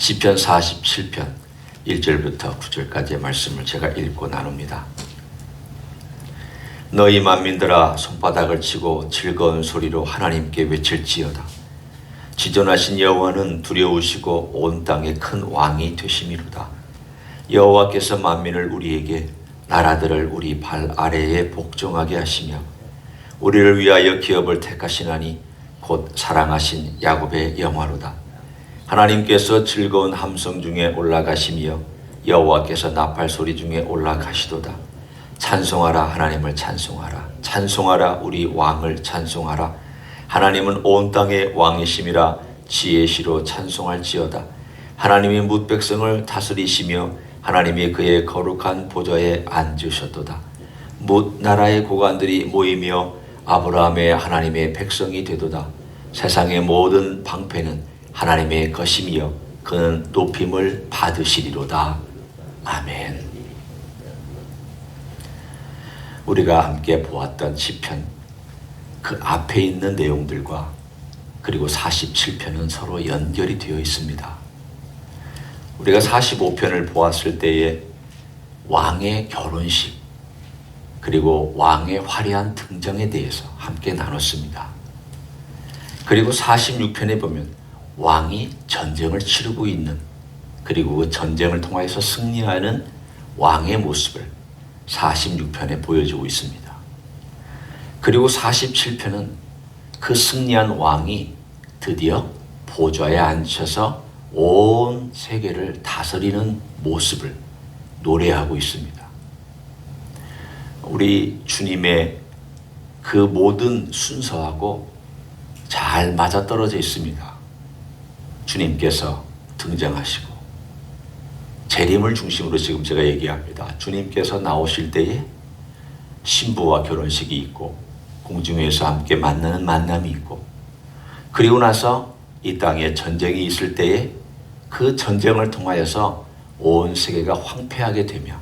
시편 47편 1절부터 9절까지의 말씀을 제가 읽고 나눕니다. 너희 만민들아 손바닥을 치고 즐거운 소리로 하나님께 외칠지어다. 지존하신 여호와는 두려우시고 온 땅에 큰 왕이 되심이로다. 여호와께서 만민을 우리에게 나라들을 우리 발 아래에 복종하게 하시며 우리를 위하여 기업을 택하시나니 곧 사랑하신 야곱의 영화로다. 하나님께서 즐거운 함성 중에 올라가시며 여호와께서 나팔 소리 중에 올라가시도다. 찬송하라, 하나님을 찬송하라. 찬송하라, 우리 왕을 찬송하라. 하나님은 온 땅의 왕이심이라. 지혜시로 찬송할지어다. 하나님이 뭇 백성을 다스리시며 하나님이 그의 거룩한 보좌에 앉으셨도다. 뭇 나라의 고관들이 모이며 아브라함의 하나님의 백성이 되도다. 세상의 모든 방패는 하나님의 것이며 그는 높임을 받으시리로다. 아멘. 우리가 함께 보았던 시편, 그 앞에 있는 내용들과 그리고 47편은 서로 연결이 되어 있습니다. 우리가 45편을 보았을 때에 왕의 결혼식 그리고 왕의 화려한 등장에 대해서 함께 나눴습니다. 그리고 46편에 보면 왕이 전쟁을 치르고 있는, 그리고 그 전쟁을 통해서 승리하는 왕의 모습을 46편에 보여주고 있습니다. 그리고 47편은 그 승리한 왕이 드디어 보좌에 앉혀서 온 세계를 다스리는 모습을 노래하고 있습니다. 우리 주님의 그 모든 순서하고 잘 맞아떨어져 있습니다. 주님께서 등장하시고 재림을 중심으로 지금 제가 얘기합니다. 주님께서 나오실 때에 신부와 결혼식이 있고 공중에서 함께 만나는 만남이 있고, 그리고 나서 이 땅에 전쟁이 있을 때에 그 전쟁을 통하여서 온 세계가 황폐하게 되며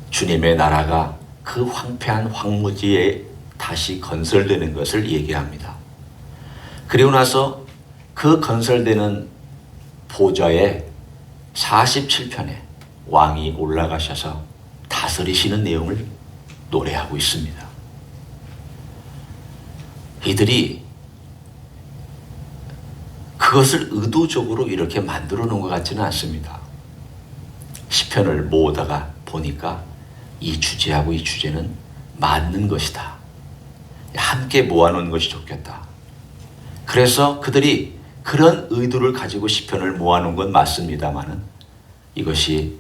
주님의 나라가 그 황폐한 황무지에 다시 건설되는 것을 얘기합니다. 그리고 나서 그 건설되는 보좌에 47편에 왕이 올라가셔서 다스리시는 내용을 노래하고 있습니다. 이들이 그것을 의도적으로 이렇게 만들어 놓은 것 같지는 않습니다. 시편을 모으다가 보니까 이 주제하고 이 주제는 맞는 것이다. 함께 모아놓은 것이 좋겠다. 그래서 그들이 그런 의도를 가지고 시편을 모아놓은 건 맞습니다만은 이것이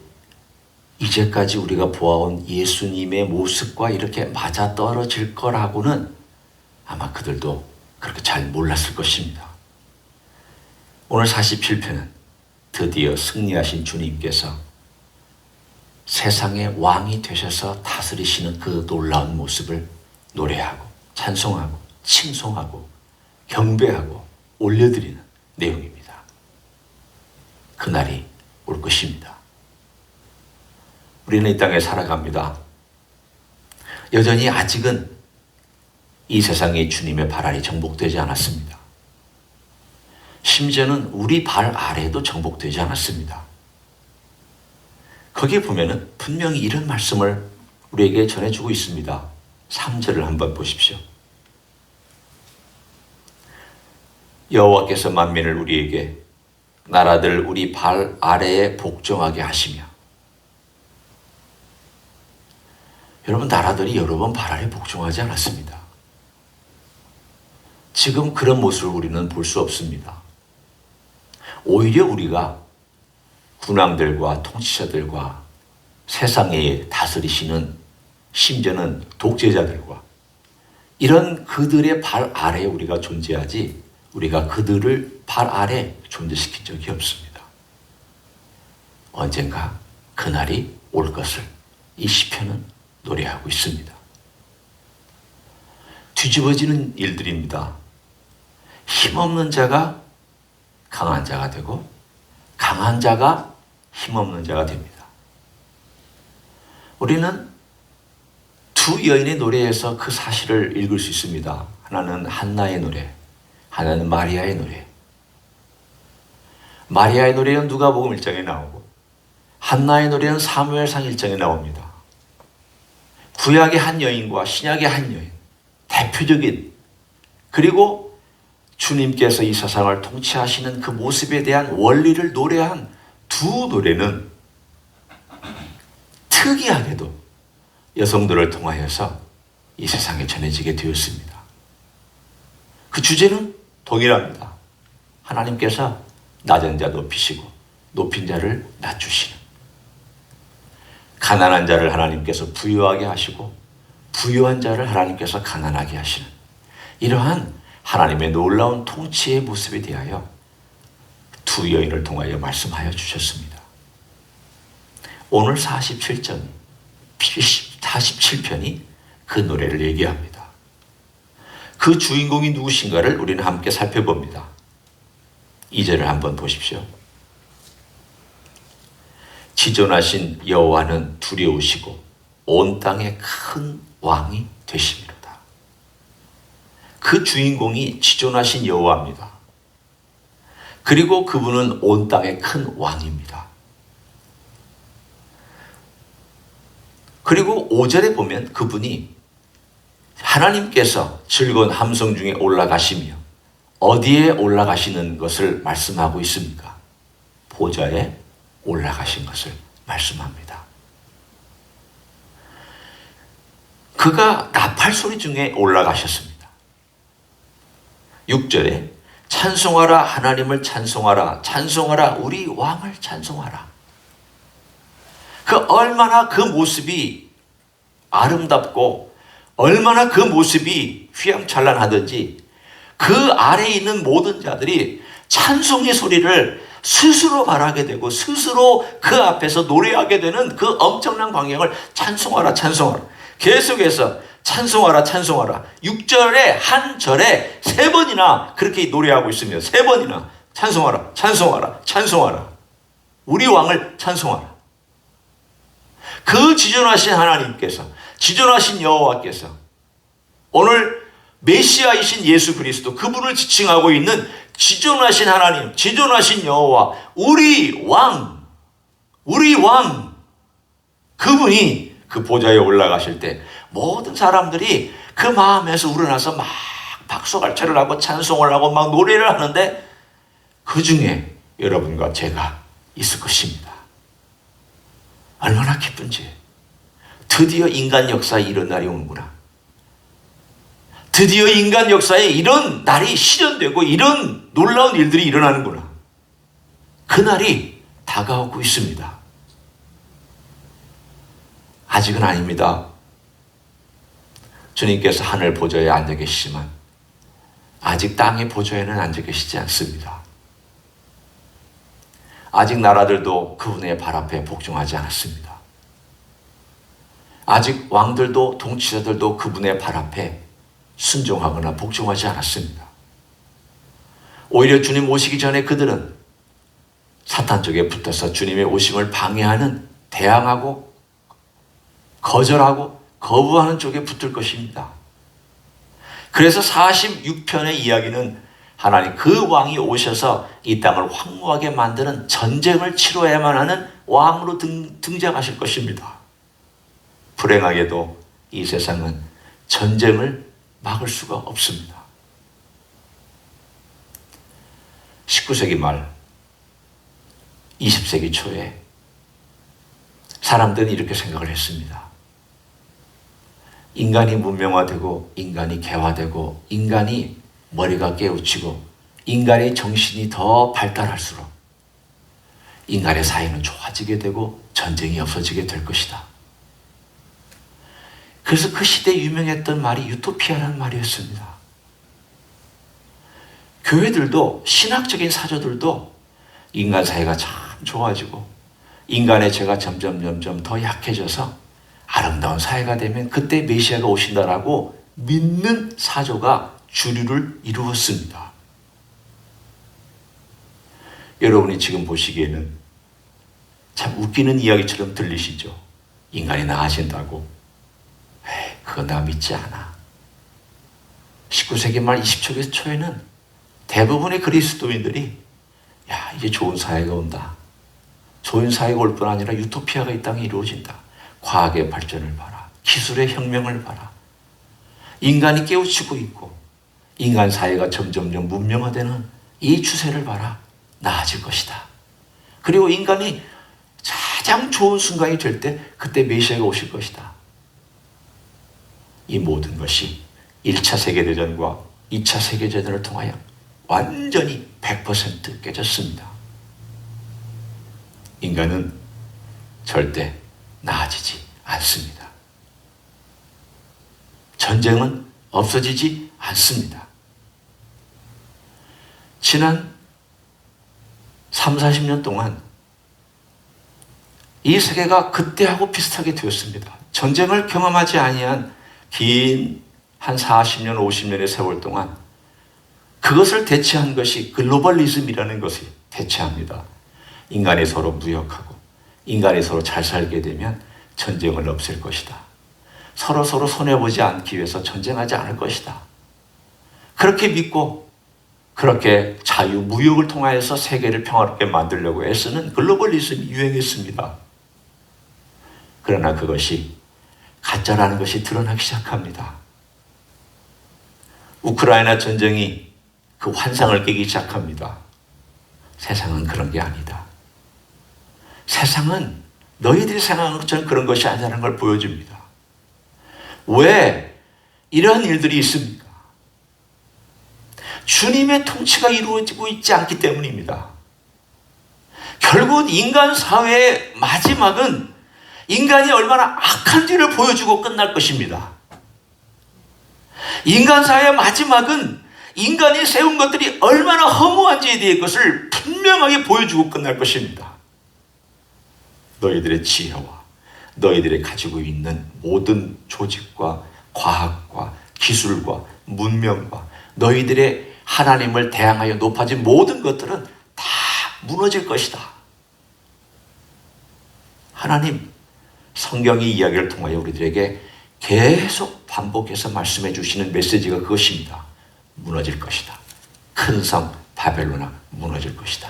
이제까지 우리가 보아온 예수님의 모습과 이렇게 맞아떨어질 거라고는 아마 그들도 그렇게 잘 몰랐을 것입니다. 오늘 47편은 드디어 승리하신 주님께서 세상의 왕이 되셔서 다스리시는 그 놀라운 모습을 노래하고 찬송하고 칭송하고 경배하고 올려드리는 내용입니다. 그날이 올 것입니다. 우리는 이 땅에 살아갑니다. 여전히 아직은 이 세상에 주님의 발 아래 정복되지 않았습니다. 심지어는 우리 발 아래도 정복되지 않았습니다. 거기에 보면은 분명히 이런 말씀을 우리에게 전해주고 있습니다. 3절을 한번 보십시오. 여호와께서 만민을 우리에게 나라들 우리 발 아래에 복종하게 하시며. 여러분, 나라들이 여러분 발 아래 복종하지 않았습니다. 지금 그런 모습을 우리는 볼 수 없습니다. 오히려 우리가 군왕들과 통치자들과 세상에 다스리시는, 심지어는 독재자들과 이런 그들의 발 아래에 우리가 존재하지 우리가 그들을 발 아래 존재시킨 적이 없습니다. 언젠가 그날이 올 것을 이 시편은 노래하고 있습니다. 뒤집어지는 일들입니다. 힘없는 자가 강한 자가 되고 강한 자가 힘없는 자가 됩니다. 우리는 두 여인의 노래에서 그 사실을 읽을 수 있습니다. 하나는 한나의 노래, 하나는 마리아의 노래. 마리아의 노래는 누가복음 1장에 나오고 한나의 노래는 사무엘상 1장에 나옵니다. 구약의 한 여인과 신약의 한 여인, 대표적인, 그리고 주님께서 이 세상을 통치하시는 그 모습에 대한 원리를 노래한 두 노래는 특이하게도 여성들을 통하여서 이 세상에 전해지게 되었습니다. 그 주제는 동일합니다. 하나님께서 낮은 자 높이시고 높인 자를 낮추시는, 가난한 자를 하나님께서 부유하게 하시고 부유한 자를 하나님께서 가난하게 하시는 이러한 하나님의 놀라운 통치의 모습에 대하여 두 여인을 통하여 말씀하여 주셨습니다. 오늘 47편이 그 노래를 얘기합니다. 그 주인공이 누구신가를 우리는 함께 살펴봅니다. 2절을 한번 보십시오. 지존하신 여호와는 두려우시고 온 땅의 큰 왕이 되심이로다. 그 주인공이 지존하신 여호와입니다. 그리고 그분은 온 땅의 큰 왕입니다. 그리고 5절에 보면 그분이 하나님께서 즐거운 함성 중에 올라가시며 어디에 올라가시는 것을 말씀하고 있습니까? 보좌에 올라가신 것을 말씀합니다. 그가 나팔 소리 중에 올라가셨습니다. 6절에 찬송하라 하나님을 찬송하라, 찬송하라 우리 왕을 찬송하라. 그 얼마나 그 모습이 아름답고 얼마나 그 모습이 휘황찬란하든지 그 아래에 있는 모든 자들이 찬송의 소리를 스스로 말하게 되고 스스로 그 앞에서 노래하게 되는 그 엄청난 광경을 찬송하라 찬송하라, 계속해서 찬송하라 찬송하라, 6절에 한 절에 3번이나 그렇게 노래하고 있으며 3번이나 찬송하라 찬송하라 찬송하라 우리 왕을 찬송하라. 그 지존하신 하나님께서, 지존하신 여호와께서 오늘 메시아이신 예수 그리스도, 그분을 지칭하고 있는 지존하신 하나님, 지존하신 여호와, 우리 왕, 그분이 그 보좌에 올라가실 때 모든 사람들이 그 마음에서 우러나서 막 박수갈채를 하고 찬송을 하고 막 노래를 하는데 그 중에 여러분과 제가 있을 것입니다. 얼마나 기쁜지. 드디어 인간 역사에 이런 날이 오는구나. 드디어 인간 역사에 이런 날이 실현되고 이런 놀라운 일들이 일어나는구나. 그 날이 다가오고 있습니다. 아직은 아닙니다. 주님께서 하늘 보좌에 앉아 계시지만 아직 땅의 보좌에는 앉아 계시지 않습니다. 아직 나라들도 그분의 발 앞에 복종하지 않았습니다. 아직 왕들도 통치자들도 그분의 발 앞에 순종하거나 복종하지 않았습니다. 오히려 주님 오시기 전에 그들은 사탄 쪽에 붙어서 주님의 오심을 방해하는, 대항하고 거절하고 거부하는 쪽에 붙을 것입니다. 그래서 46편의 이야기는 하나님 그 왕이 오셔서 이 땅을 황무하게 만드는 전쟁을 치러야만 하는 왕으로 등장하실 것입니다. 불행하게도 이 세상은 전쟁을 막을 수가 없습니다. 19세기 말 20세기 초에 사람들은 이렇게 생각을 했습니다. 인간이 문명화되고 인간이 개화되고 인간이 머리가 깨우치고 인간의 정신이 더 발달할수록 인간의 사회는 좋아지게 되고 전쟁이 없어지게 될 것이다. 그래서 그 시대에 유명했던 말이 유토피아라는 말이었습니다. 교회들도 신학적인 사조들도 인간 사회가 참 좋아지고 인간의 죄가 점점 더 약해져서 아름다운 사회가 되면 그때 메시아가 오신다라고 믿는 사조가 주류를 이루었습니다. 여러분이 지금 보시기에는 참 웃기는 이야기처럼 들리시죠? 인간이 나아진다고. 그거 나 믿지 않아. 19세기 말 20세기 초에는 대부분의 그리스도인들이 야, 이제 좋은 사회가 온다. 좋은 사회가 올 뿐 아니라 유토피아가 이 땅에 이루어진다. 과학의 발전을 봐라. 기술의 혁명을 봐라. 인간이 깨우치고 있고 인간 사회가 점점점 문명화되는 이 추세를 봐라. 나아질 것이다. 그리고 인간이 가장 좋은 순간이 될 때 그때 메시아가 오실 것이다. 이 모든 것이 1차 세계대전과 2차 세계대전을 통하여 완전히 100% 깨졌습니다. 인간은 절대 나아지지 않습니다. 전쟁은 없어지지 않습니다. 지난 3, 40년 동안 이 세계가 그때하고 비슷하게 되었습니다. 전쟁을 경험하지 아니한 긴 한 40년, 50년의 세월 동안 그것을 대체한 것이 글로벌리즘이라는 것이 대체합니다. 인간이 서로 무역하고 인간이 서로 잘 살게 되면 전쟁을 없앨 것이다. 서로 손해보지 않기 위해서 전쟁하지 않을 것이다. 그렇게 믿고 그렇게 자유, 무역을 통하여서 세계를 평화롭게 만들려고 애쓰는 글로벌리즘이 유행했습니다. 그러나 그것이 가짜라는 것이 드러나기 시작합니다. 우크라이나 전쟁이 그 환상을 깨기 시작합니다. 세상은 그런 게 아니다. 세상은 너희들이 생각하는 것처럼 그런 것이 아니라는 걸 보여줍니다. 왜 이러한 일들이 있습니까? 주님의 통치가 이루어지고 있지 않기 때문입니다. 결국 인간 사회의 마지막은 인간이 얼마나 악한지를 보여주고 끝날 것입니다. 인간 사회의 마지막은 인간이 세운 것들이 얼마나 허무한지에 대해 것을 분명하게 보여주고 끝날 것입니다. 너희들의 지혜와 너희들이 가지고 있는 모든 조직과 과학과 기술과 문명과 너희들의 하나님을 대항하여 높아진 모든 것들은 다 무너질 것이다. 하나님 성경의 이야기를 통하여 우리들에게 계속 반복해서 말씀해 주시는 메시지가 그것입니다. 무너질 것이다. 큰 성 바벨론아 무너질 것이다.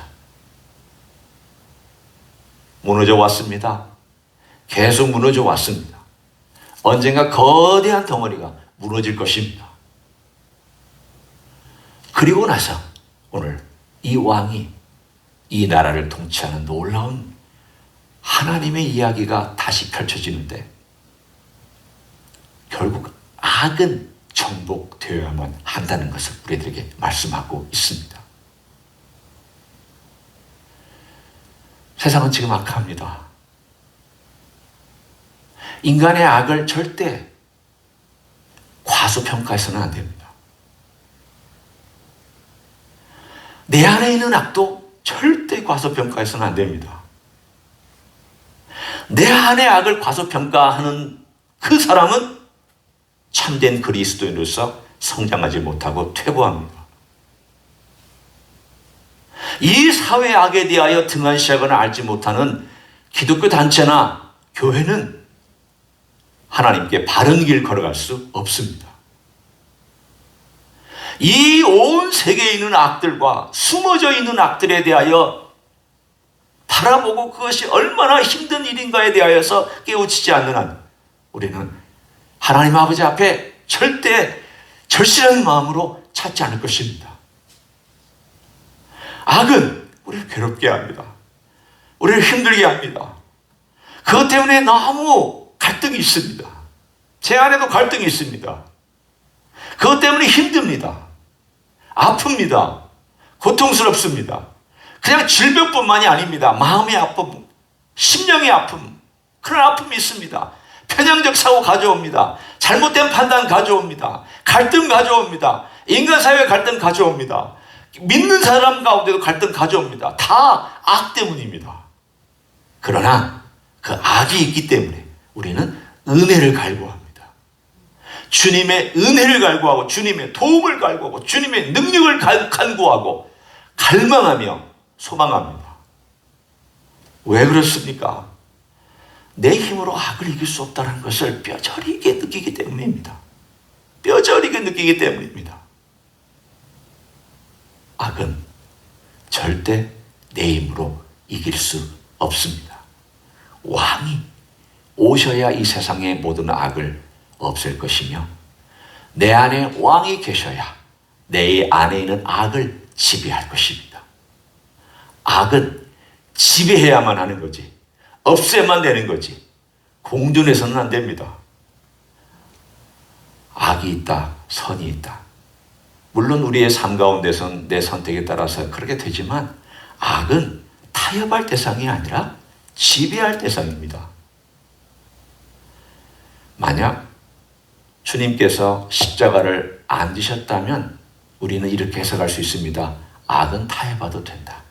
무너져 왔습니다. 계속 무너져 왔습니다. 언젠가 거대한 덩어리가 무너질 것입니다. 그리고 나서 오늘 이 왕이 이 나라를 통치하는 놀라운 하나님의 이야기가 다시 펼쳐지는데 결국 악은 정복되어야만 한다는 것을 우리들에게 말씀하고 있습니다. 세상은 지금 악합니다. 인간의 악을 절대 과소평가해서는 안 됩니다. 내 안에 있는 악도 절대 과소평가해서는 안 됩니다. 내 안의 악을 과소평가하는 그 사람은 참된 그리스도인으로서 성장하지 못하고 퇴보합니다. 이 사회 악에 대하여 등한시하거나 알지 못하는 기독교 단체나 교회는 하나님께 바른 길 걸어갈 수 없습니다. 이 온 세계에 있는 악들과 숨어져 있는 악들에 대하여 바라보고 그것이 얼마나 힘든 일인가에 대하여서 깨우치지 않는 한 우리는 하나님 아버지 앞에 절대 절실한 마음으로 찾지 않을 것입니다. 악은 우리를 괴롭게 합니다. 우리를 힘들게 합니다. 그것 때문에 너무 갈등이 있습니다. 제 안에도 갈등이 있습니다. 그것 때문에 힘듭니다. 아픕니다. 고통스럽습니다. 그냥 질병뿐만이 아닙니다. 마음의 아픔, 심령의 아픔, 그런 아픔이 있습니다. 편향적 사고 가져옵니다. 잘못된 판단 가져옵니다. 갈등 가져옵니다. 인간사회 갈등 가져옵니다. 믿는 사람 가운데도 갈등 가져옵니다. 다 악 때문입니다. 그러나 그 악이 있기 때문에 우리는 은혜를 갈구합니다. 주님의 은혜를 갈구하고 주님의 도움을 갈구하고 주님의 능력을 간구하고 갈망하며 소망합니다. 왜 그렇습니까? 내 힘으로 악을 이길 수 없다는 것을 뼈저리게 느끼기 때문입니다. 뼈저리게 느끼기 때문입니다. 악은 절대 내 힘으로 이길 수 없습니다. 왕이 오셔야 이 세상의 모든 악을 없앨 것이며 내 안에 왕이 계셔야 내 안에 있는 악을 지배할 것입니다. 악은 지배해야만 하는 거지 없애만 되는 거지 공존해서는 안 됩니다. 악이 있다, 선이 있다. 물론 우리의 삶 가운데선 내 선택에 따라서 그렇게 되지만 악은 타협할 대상이 아니라 지배할 대상입니다. 만약 주님께서 십자가를 안 지셨다면 우리는 이렇게 해석할 수 있습니다. 악은 타협해도 된다.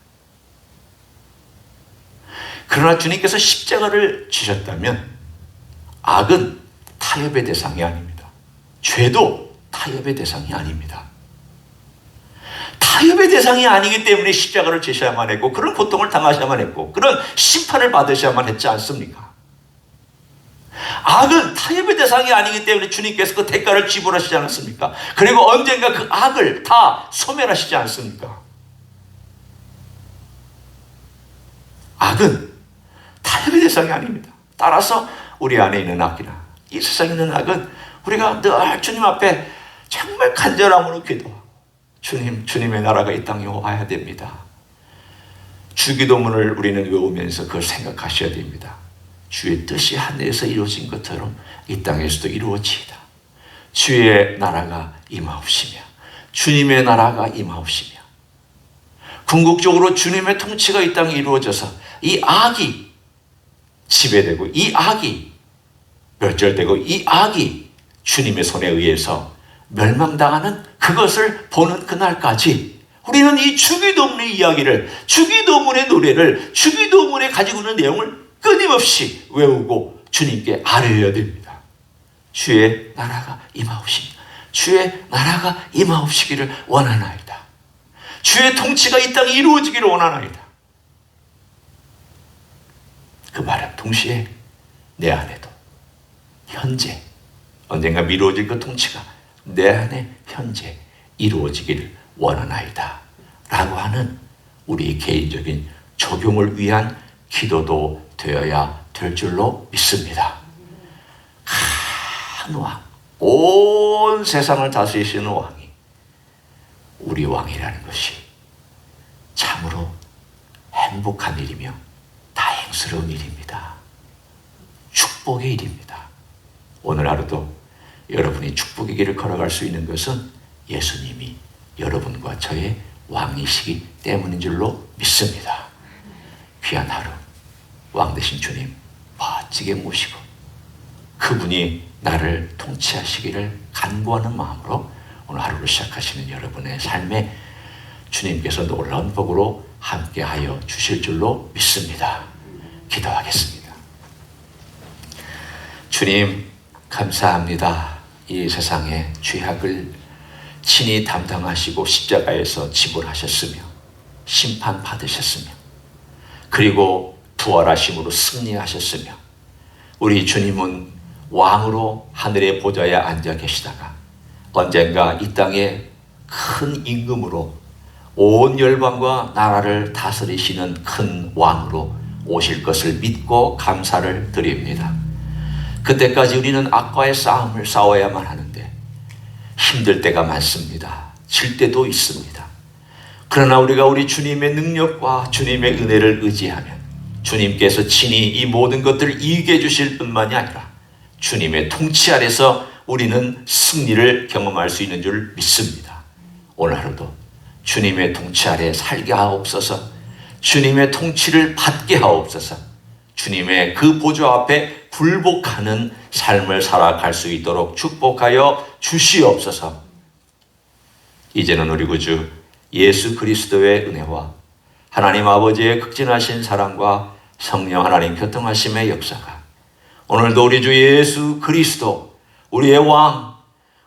그러나 주님께서 십자가를 지셨다면 악은 타협의 대상이 아닙니다. 죄도 타협의 대상이 아닙니다. 타협의 대상이 아니기 때문에 십자가를 지셔야만 했고 그런 고통을 당하셔야만 했고 그런 심판을 받으셔야만 했지 않습니까? 악은 타협의 대상이 아니기 때문에 주님께서 그 대가를 지불하시지 않았습니까? 그리고 언젠가 그 악을 다 소멸하시지 않습니까? 악은 타협의 대상이 아닙니다. 따라서 우리 안에 있는 악이나 이 세상에 있는 악은 우리가 늘 주님 앞에 정말 간절함으로 기도하고 주님의 나라가 이 땅에 와야 됩니다. 주기도문을 우리는 외우면서 그걸 생각하셔야 됩니다. 주의 뜻이 하늘에서 이루어진 것처럼 이 땅에서도 이루어지이다. 주의 나라가 임하옵시며 주님의 나라가 임하옵시며 궁극적으로 주님의 통치가 이 땅에 이루어져서 이 악이 지배되고 이 악이 멸절되고 이 악이 주님의 손에 의해서 멸망당하는 그것을 보는 그날까지 우리는 이 주기도문의 이야기를 주기도문의 노래를 주기도문에 가지고 있는 내용을 끊임없이 외우고 주님께 아뢰어야 됩니다. 주의 나라가 임하옵시며 주의 나라가 임하옵시기를 원하나이다. 주의 통치가 이 땅에 이루어지기를 원하나이다. 그 말은 동시에 내 안에도 현재 언젠가 미루어질 그 통치가 내 안에 현재 이루어지기를 원하나이다 라고 하는 우리 개인적인 적용을 위한 기도도 되어야 될 줄로 믿습니다. 큰 왕, 온 세상을 다스리시는 왕이 우리 왕이라는 것이 참으로 행복한 일이며 다행스러운 일입니다. 축복의 일입니다. 오늘 하루도 여러분이 축복의 길을 걸어갈 수 있는 것은 예수님이 여러분과 저의 왕이시기 때문인 줄로 믿습니다. 귀한 하루 왕 되신 주님 멋지게 모시고 그분이 나를 통치하시기를 간구하는 마음으로 오늘 하루를 시작하시는 여러분의 삶에 주님께서 놀라운 복으로 함께하여 주실 줄로 믿습니다. 기도하겠습니다. 주님 감사합니다. 이 세상의 죄악을 친히 담당하시고 십자가에서 지불하셨으며 심판받으셨으며 그리고 부활하심으로 승리하셨으며 우리 주님은 왕으로 하늘의 보좌에 앉아 계시다가 언젠가 이 땅에 큰 임금으로 온 열방과 나라를 다스리시는 큰 왕으로 오실 것을 믿고 감사를 드립니다. 그때까지 우리는 악과의 싸움을 싸워야만 하는데 힘들 때가 많습니다. 질 때도 있습니다. 그러나 우리가 우리 주님의 능력과 주님의 은혜를 의지하면 주님께서 친히 이 모든 것들을 이기게 해주실 뿐만이 아니라 주님의 통치 아래서 우리는 승리를 경험할 수 있는 줄 믿습니다. 오늘 하루도 주님의 통치 아래 살게 하옵소서. 주님의 통치를 받게 하옵소서. 주님의 그 보좌 앞에 굴복하는 삶을 살아갈 수 있도록 축복하여 주시옵소서. 이제는 우리 구주 예수 그리스도의 은혜와 하나님 아버지의 극진하신 사랑과 성령 하나님 교통하심의 역사가 오늘도 우리 주 예수 그리스도 우리의 왕,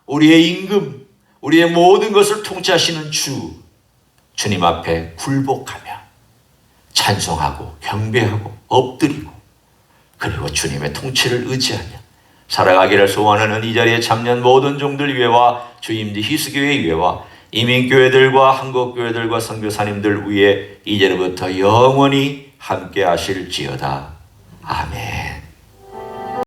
우리의 임금, 우리의 모든 것을 통치하시는 주님 앞에 굴복하며 찬송하고 경배하고 엎드리고 그리고 주님의 통치를 의지하며 살아가기를 소원하는 이 자리에 참여한 모든 종들 위에와 주임지 희스교회 위에와 이민교회들과 한국교회들과 선교사님들 위에 이제부터 영원히 함께 하실지어다. 아멘.